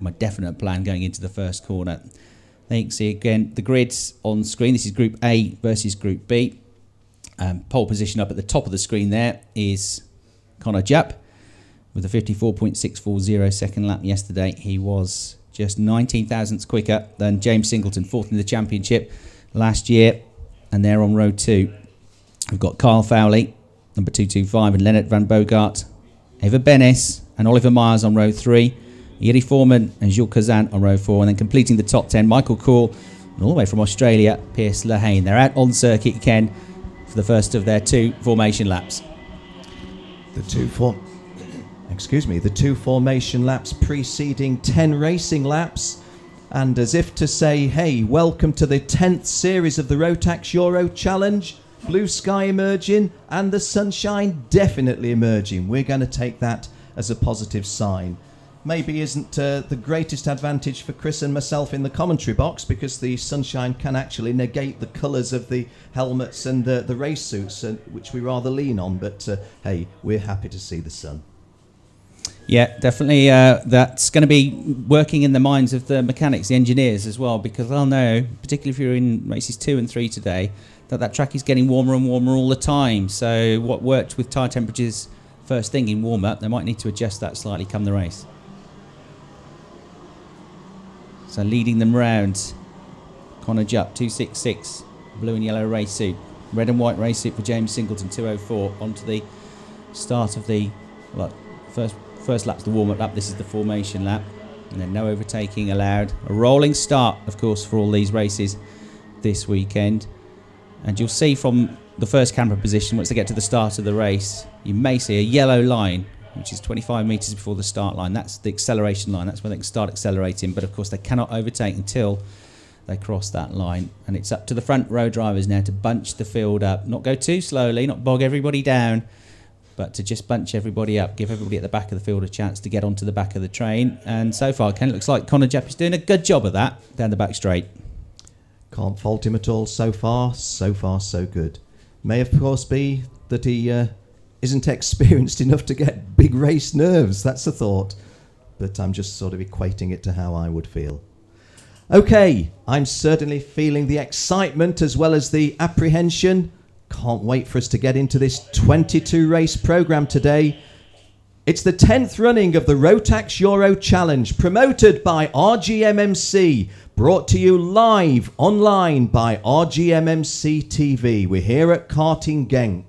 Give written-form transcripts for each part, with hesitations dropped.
my definite plan going into the first corner. There you can see again the grids on screen. This is Group A versus Group B. Pole position up at the top of the screen there is Conor Jupp with a 54.640 second lap yesterday. He was just 19 thousandths quicker than James Singleton, fourth in the championship last year. And they're on row 2. We've got Kyle Fowley, number 225, and Lennart van Bogart, Eva Benes and Oliver Myers on row 3. Yuri Foreman and Jules Kazan on row 4. And then completing the top 10, Michael Cool, and all the way from Australia, Pierce Lehane. They're out on circuit, Ken, for the first of their 2 formation laps. The two formation laps preceding 10 racing laps. And as if to say, hey, welcome to the 10th series of the Rotax Euro Challenge. Blue sky emerging and the sunshine definitely emerging. We're going to take that as a positive sign. Maybe isn't the greatest advantage for Chris and myself in the commentary box, because the sunshine can actually negate the colours of the helmets and the race suits, which we rather lean on. But hey, we're happy to see the sun. Yeah, definitely. That's going to be working in the minds of the mechanics, the engineers as well, because they'll know, particularly if you're in races 2 and 3 today, that track is getting warmer and warmer all the time. So what worked with tyre temperatures first thing in warm-up, they might need to adjust that slightly come the race. So leading them round, Conor Jupp, 266, blue and yellow race suit. Red and white race suit for James Singleton, 204. On to the start of the first lap's the warm-up lap. This is the formation lap. And then no overtaking allowed. A rolling start, of course, for all these races this weekend. And you'll see from the first camera position, once they get to the start of the race, you may see a yellow line, which is 25 metres before the start line. That's the acceleration line. That's where they can start accelerating. But, of course, they cannot overtake until they cross that line. And it's up to the front row drivers now to bunch the field up. Not go too slowly, not bog everybody down, but to just bunch everybody up, give everybody at the back of the field a chance to get onto the back of the train. And so far, Ken, it looks like Conor Jupp is doing a good job of that down the back straight. Can't fault him at all so far. So far, so good. May, of course, be that he isn't experienced enough to get big race nerves. That's a thought. But I'm just sort of equating it to how I would feel. Okay, I'm certainly feeling the excitement as well as the apprehension. Can't wait for us to get into this 22 race programme today. It's the 10th running of the Rotax Euro Challenge, promoted by RGMMC, brought to you live online by RGMMC TV. We're here at Karting Genk.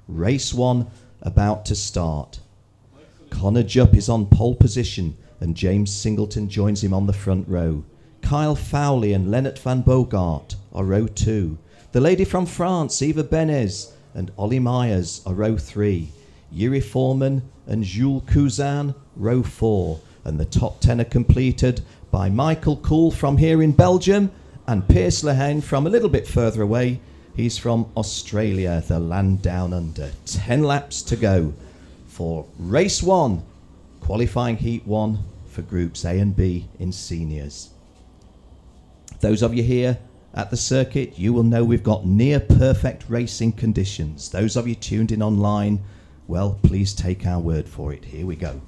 Race 1 about to start. Conor Jupp is on pole position and James Singleton joins him on the front row. Kyle Fowley and Lennart van Bogart are row 2. The lady from France, Eva Benes, and Ollie Myers are row 3. Yuri Foreman and Jules Kazan, row 4. And the top 10 are completed by Michael Cool from here in Belgium and Pierce Lehane from a little bit further away. He's from Australia, the land down under. 10 laps to go for race 1, qualifying heat 1 for groups A and B in seniors. Those of you here at the circuit, you will know we've got near perfect racing conditions. Those of you tuned in online, well, please take our word for it. Here we go.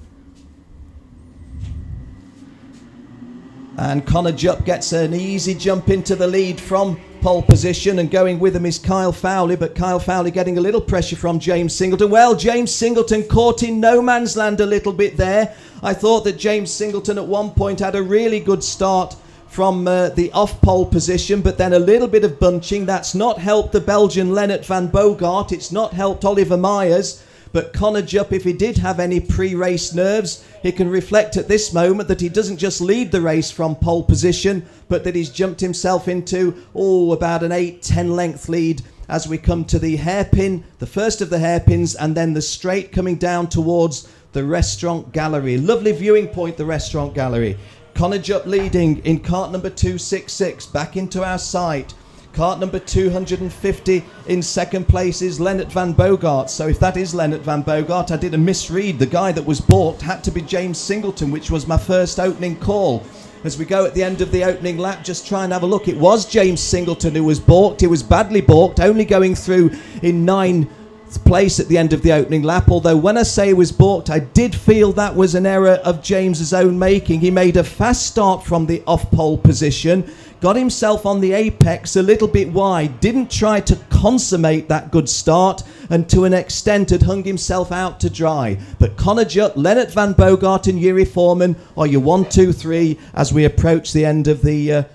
And Conor Jupp gets an easy jump into the lead from pole position, and going with him is Kyle Fowley, but Kyle Fowley getting a little pressure from James Singleton. Well, James Singleton caught in no man's land a little bit there. I thought that James Singleton at one point had a really good start from the off-pole position, but then a little bit of bunching. That's not helped the Belgian Lennart van Bogart. It's not helped Oliver Myers. But Conor Jupp, if he did have any pre-race nerves, he can reflect at this moment that he doesn't just lead the race from pole position, but that he's jumped himself into, about an 8-10 length lead as we come to the hairpin, the first of the hairpins, and then the straight coming down towards the restaurant gallery. Lovely viewing point, the restaurant gallery. Conor Jupp leading in cart number 266, back into our sight. Cart number 250 in second place is Lennart van Bogart. So if that is Lennart van Bogart, I did a misread. The guy that was balked had to be James Singleton, which was my first opening call. As we go at the end of the opening lap, just try and have a look. It was James Singleton who was balked. He was badly balked, only going through in 9 place at the end of the opening lap, although when I say he was balked, I did feel that was an error of James's own making. He made a fast start from the off-pole position, got himself on the apex a little bit wide, didn't try to consummate that good start, and to an extent had hung himself out to dry. But Connor Jutt, Lennart van Bogart and Yuri Foreman are your 1, 2, 3 as we approach the end of the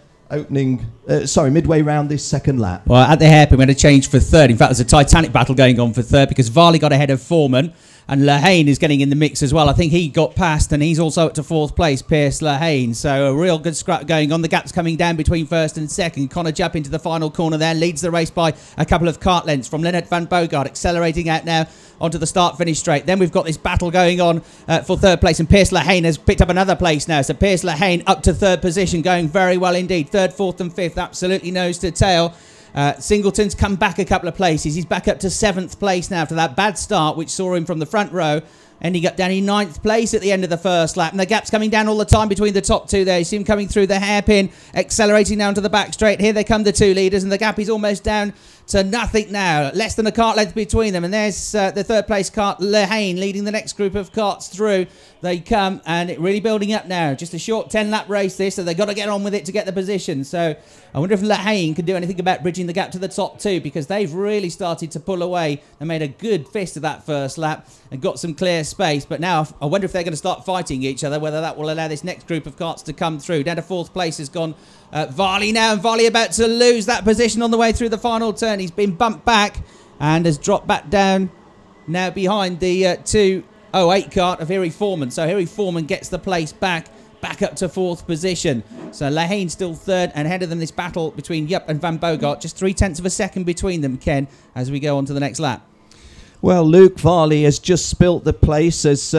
midway round this second lap. Well, at the hairpin, we had a change for third. In fact, there's a titanic battle going on for third because Varley got ahead of Foreman and Lehane is getting in the mix as well. I think he got past and he's also up to fourth place, Pierce Lehane. So a real good scrap going on. The gap's coming down between first and second. Connor Jupp into the final corner there, leads the race by a couple of kart lengths from Lennart van Bogart, accelerating out now onto the start-finish straight. Then we've got this battle going on for third place, and Pierce Lehane has picked up another place now. So Pierce Lehane up to third position, going very well indeed. Third, fourth and fifth, absolutely nose to tail. Singleton's come back a couple of places. He's back up to 7th place now after that bad start, which saw him from the front row. And he got down in 9th place at the end of the first lap. And the gap's coming down all the time between the top two there. You see him coming through the hairpin, accelerating down to the back straight. Here they come, the two leaders, and the gap is almost down to nothing now. Less than a kart length between them. And there's the third place kart, Lehane, leading the next group of karts through. They come, and it really building up now. Just a short 10-lap race this, so they've got to get on with it to get the position. So I wonder if Lehane can do anything about bridging the gap to the top two, because they've really started to pull away and made a good fist of that first lap and got some clear space. But now I wonder if they're going to start fighting each other, whether that will allow this next group of karts to come through. Down to fourth place has gone Varley now, and Varley about to lose that position on the way through the final turn. He's been bumped back and has dropped back down now behind the 208 kart of Yuri Foreman. So Yuri Foreman gets the place back up to fourth position. So Lehane still third, and ahead of them this battle between Jupp and Van Bogart. Just 0.3 of a second between them, Ken, as we go on to the next lap. Well, Luke Varley has just spilt the place, as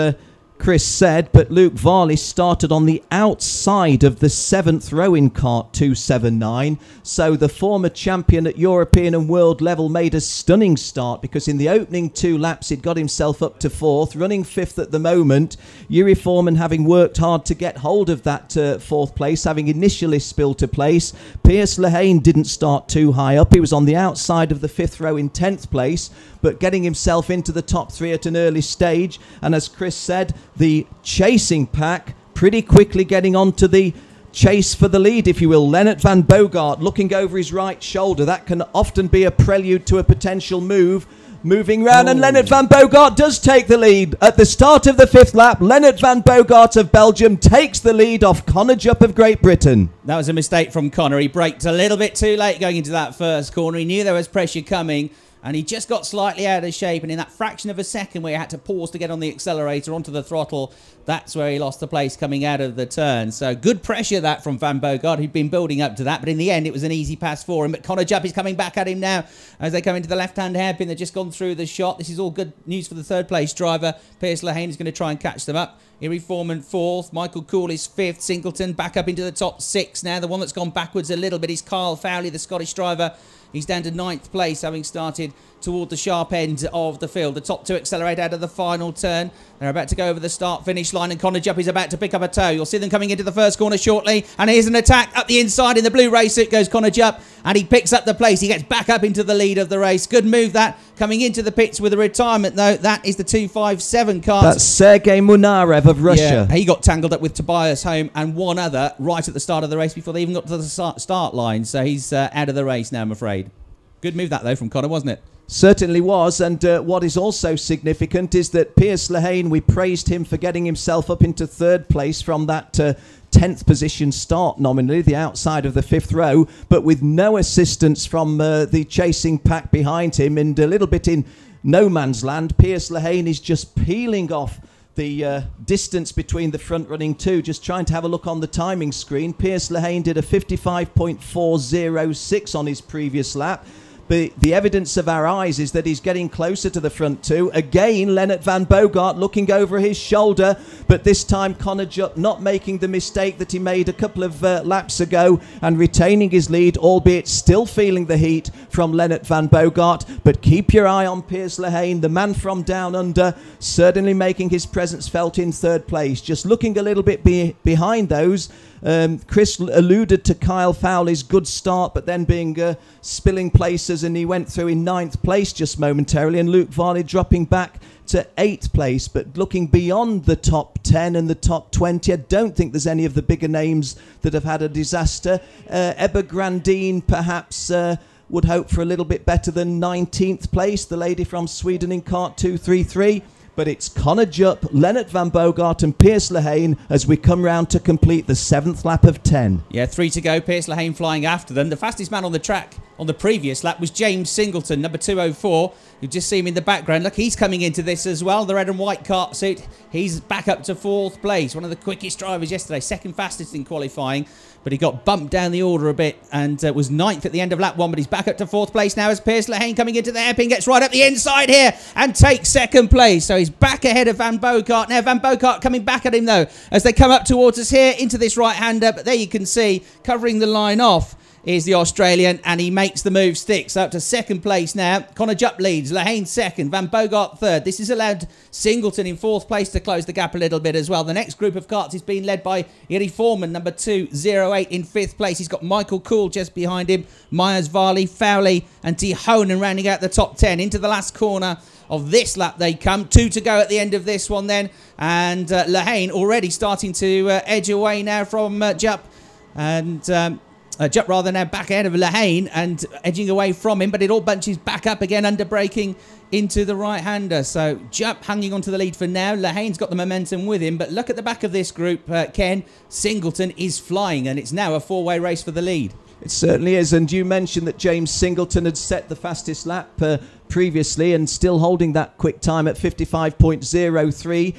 Chris said, but Luke Varley started on the outside of the 7th row in kart 279, so the former champion at European and world level made a stunning start, because in the opening 2 laps he'd got himself up to 4th, running 5th at the moment. Yuri Foreman having worked hard to get hold of that 4th place, having initially spilled a place. Pierce Lehane didn't start too high up. He was on the outside of the 5th row in 10th place, but getting himself into the top 3 at an early stage. And as Chris said, the chasing pack pretty quickly getting onto the chase for the lead, if you will. Lennart van Bogart looking over his right shoulder. That can often be a prelude to a potential move. Moving round, and Lennart van Bogart does take the lead. At the start of the 5th lap, Lennart van Bogart of Belgium takes the lead off Connor Jupp of Great Britain. That was a mistake from Connor. He braked a little bit too late going into that first corner. He knew there was pressure coming, and he just got slightly out of shape, and in that fraction of a second where he had to pause to get on the accelerator onto the throttle, that's where he lost the place coming out of the turn. So good pressure that from Van Bogart, who'd been building up to that, but in the end it was an easy pass for him. But Connor Jupp is coming back at him now as they come into the left-hand hairpin. They've just gone through the shot. This is all good news for the third place driver. Pierce Lehane is going to try and catch them up. Yuri Foreman 4th, Michael Cool is 5th, Singleton back up into the top 6 now. The one that's gone backwards a little bit is Kyle Fowley, the Scottish driver. He's down to 9th place, having started toward the sharp end of the field. The top 2 accelerate out of the final turn. They're about to go over the start-finish line, and Connor Jupp is about to pick up a toe. You'll see them coming into the first corner shortly, and here's an attack up the inside. In the blue race suit goes Connor Jupp, and he picks up the place. He gets back up into the lead of the race. Good move that. Coming into the pits with a retirement, though, that is the 257 car. That's Sergei Munarev of Russia. Yeah, he got tangled up with Tobias Holm and one other right at the start of the race before they even got to the start line. So he's out of the race now, I'm afraid. Good move that, though, from Connor, wasn't it? Certainly was, and what is also significant is that Pierce Lehane, we praised him for getting himself up into 3rd place from that 10th position start nominally, the outside of the 5th row, but with no assistance from the chasing pack behind him, and a little bit in no man's land. Pierce Lehane is just peeling off the distance between the front running 2. Just trying to have a look on the timing screen. Pierce Lehane did a 55.406 on his previous lap. But the evidence of our eyes is that he's getting closer to the front 2. Again, Lennart van Bogart looking over his shoulder, but this time Connor Jupp not making the mistake that he made a couple of laps ago and retaining his lead, albeit still feeling the heat from Lennart van Bogart. But keep your eye on Pierce Lehane, the man from down under, certainly making his presence felt in 3rd place. Just looking a little bit behind those. Chris alluded to Kyle Fowley's good start, but then being spilling places, and he went through in 9th place just momentarily, and Luke Varley dropping back to 8th place. But looking beyond the top 10 and the top 20, I don't think there's any of the bigger names that have had a disaster. Ebba Grandin perhaps would hope for a little bit better than 19th place, the lady from Sweden in kart 233. But it's Connor Jupp, Lennart van Bogart and Piers Lehane as we come round to complete the 7th lap of 10. Yeah, 3 to go. Piers Lehane flying after them. The fastest man on the track on the previous lap was James Singleton, number 204. You just see him in the background. Look, he's coming into this as well. The red and white kart suit. He's back up to 4th place. One of the quickest drivers yesterday. 2nd fastest in qualifying. But he got bumped down the order a bit and was 9th at the end of lap 1. But he's back up to 4th place now as Piers Lehane coming into the hairpin. Gets right up the inside here and takes 2nd place. So he's back ahead of Van Bogart. Now Van Bogart coming back at him though as they come up towards us here into this right-hander. But there you can see covering the line off is the Australian, and he makes the move stick. So up to 2nd place now. Connor Jupp leads, Lehane 2nd, Van Bogart 3rd. This has allowed Singleton in 4th place to close the gap a little bit as well. The next group of karts is being led by Iri Foreman, number 208 in 5th place. He's got Michael Cool just behind him, Myers, Varley, Fowley and Tihonen rounding out the top 10. Into the last corner of this lap they come. 2 to go at the end of this one then. And Lehane already starting to edge away now from Jupp. And Jupp rather now back ahead of Lehane and edging away from him, but it all bunches back up again under braking into the right-hander. So Jupp hanging on to the lead for now. Lehane's got the momentum with him, but look at the back of this group, Ken. Singleton is flying, and it's now a 4-way race for the lead. It certainly is, and you mentioned that James Singleton had set the fastest lap previously and still holding that quick time at 55.03.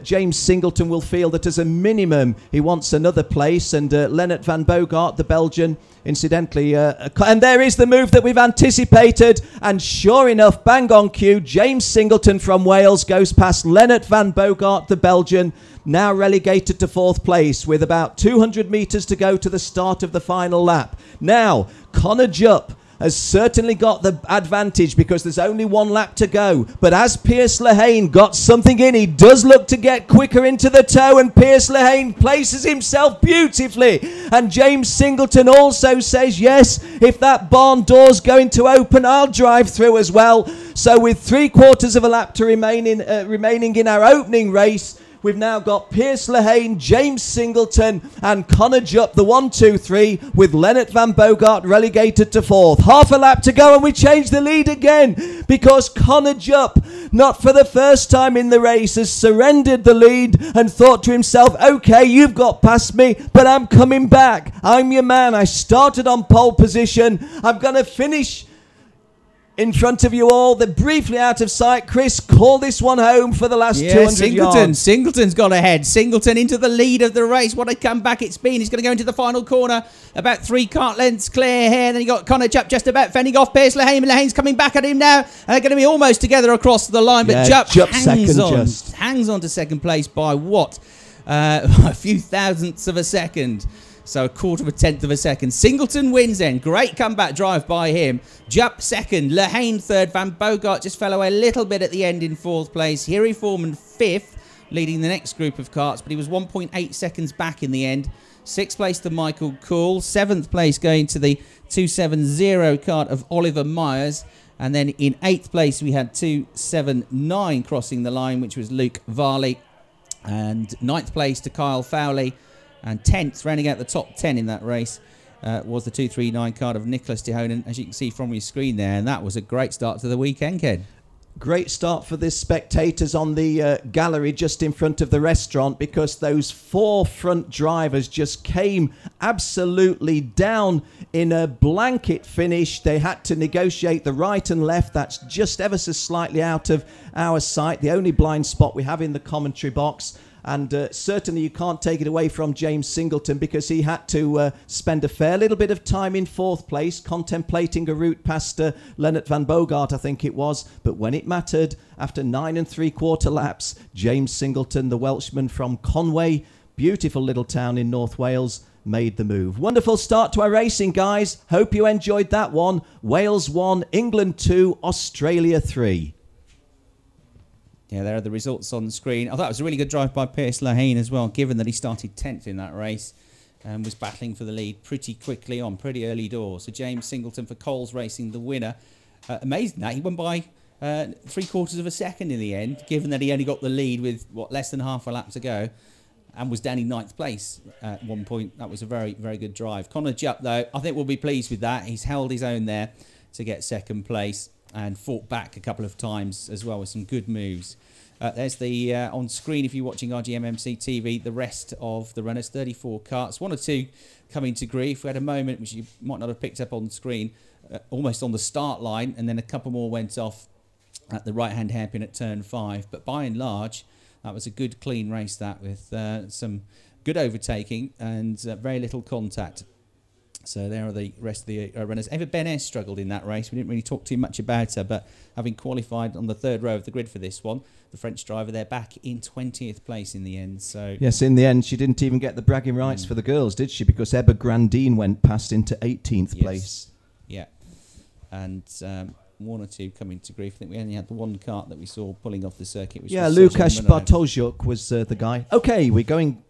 James Singleton will feel that as a minimum he wants another place, and Lennart van Bogart, the Belgian, incidentally, and there is the move that we've anticipated, and sure enough, bang on cue, James Singleton from Wales goes past Lennart van Bogart, the Belgian, now relegated to 4th place with about 200 metres to go to the start of the final lap. Now, Connor Jupp has certainly got the advantage because there's only 1 lap to go. But as Piers Lehane got something in, he does look to get quicker into the toe, and Piers Lehane places himself beautifully. And James Singleton also says, yes, if that barn door's going to open, I'll drive through as well. So with 3/4 of a lap to remaining in our opening race, we've now got Piers Lehane, James Singleton and Connor Jupp, the 1, 2, 3, with Lennart van Bogart relegated to 4th. Half a lap to go and we change the lead again because Connor Jupp, not for the first time in the race, has surrendered the lead and thought to himself, okay, you've got past me, but I'm coming back. I'm your man. I started on pole position. I'm going to finish in front of you all. They're briefly out of sight. Chris, call this one home for the last 200 yards. Singleton's got ahead. Singleton into the lead of the race. What a comeback it's been. He's going to go into the final corner. About 3 kart lengths clear here. Then you got Connor Jupp just about fending off Piers Lehane. Lehane's coming back at him now. And they're going to be almost together across the line. But Jupp hangs on to 2nd place by what? A few thousandths of a second. So 1/4 of a second. Singleton wins then. Great comeback drive by him. Jupp 2nd. Lehane 3rd. Van Bogart just fell away a little bit at the end in 4th place. Iri Foreman 5th, leading the next group of karts, but he was 1.8 seconds back in the end. 6th place to Michael Cool. 7th place going to the 270 kart of Oliver Myers. And then in 8th place we had 279 crossing the line, which was Luke Varley. And 9th place to Kyle Fowley. And 10th, rounding out the top 10 in that race, was the 239 kart of Nicholas Tihonen, as you can see from your screen there. And that was a great start to the weekend, Ken. Great start for the spectators on the gallery just in front of the restaurant, because those 4 front drivers just came absolutely down in a blanket finish. They had to negotiate the right and left. That's just ever so slightly out of our sight, the only blind spot we have in the commentary box. And certainly you can't take it away from James Singleton, because he had to spend a fair little bit of time in 4th place contemplating a route past Lennart van Bogart, I think it was. But when it mattered, after 9 3/4 laps, James Singleton, the Welshman from Conway, beautiful little town in North Wales, made the move. Wonderful start to our racing, guys. Hope you enjoyed that one. Wales 1, England 2, Australia 3. Yeah, there are the results on the screen. I thought it was a really good drive by Piers Lehane as well, given that he started 10th in that race. and was battling for the lead pretty quickly on, pretty early doors. So James Singleton for Coles Racing, the winner. Amazing that he won by 3/4 of a second in the end, given that he only got the lead with less than half a lap to go, and was down in 9th place at one point. That was a very, very good drive. Connor Jupp, though, I think we'll be pleased with that. He's held his own there to get 2nd place and fought back a couple of times as well with some good moves. There's the on screen, if you're watching RGMMC TV, the rest of the runners, 34 karts, 1 or 2 coming to grief. We had a moment which you might not have picked up on screen, almost on the start line, and then a couple more went off at the right-hand hairpin at turn 5. But by and large, that was a good, clean race, that, with some good overtaking and very little contact. So there are the rest of the runners. Eva Benes struggled in that race. We didn't really talk too much about her, but having qualified on the 3rd row of the grid for this one, the French driver there back in 20th place in the end. So yes, in the end, she didn't even get the bragging rights for the girls, did she? Because Ebba Grandine went past into 18th place. Yeah. And 1 or 2 coming to grief. I think we only had the 1 kart that we saw pulling off the circuit. Which was Lukasz Sergio Mano. Bartosiuk was the guy. Okay, we're going